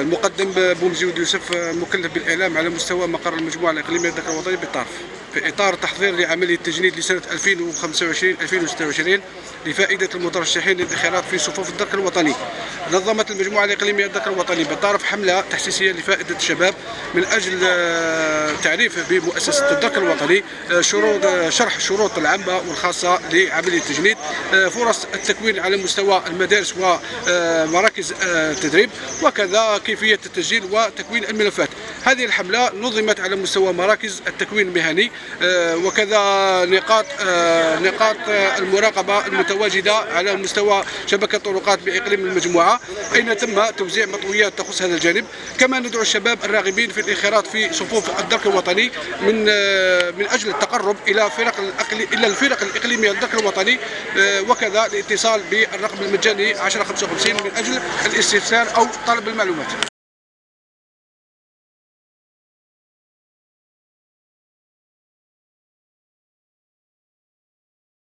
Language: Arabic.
المقدم بومزيود يوسف مكلف بالإعلام على مستوى مقر المجموعة الإقليمية للذكر الوطني بالطرف في إطار تحضير لعملية التجنيد لسنة 2025-2026 لفائدة المترشحين للانتخابات في صفوف الذكر الوطني. نظمت المجموعة الإقليمية للذكر الوطني بالطرف حملة تحسيسية لفائدة الشباب من أجل تعريف بمؤسسة الذكر الوطني، شرح الشروط العامة والخاصة لعملية التجنيد، فرص التكوين على مستوى المدارس ومراكز التدريب، وكذا كيفية التسجيل وتكوين الملفات. هذه الحملة نظمت على مستوى مراكز التكوين المهني، وكذا نقاط المراقبة المتواجدة على مستوى شبكة طرقات بإقليم المجموعة، أين تم توزيع مطويات تخص هذا الجانب. كما ندعو الشباب الراغبين في الانخراط في صفوف الذكر الوطني من أجل التقرب إلى الفرق الإقليمية للذكر الوطني، وكذا الاتصال بالرقم المجاني 1055 من أجل الاستفسار أو طلب المعلومات.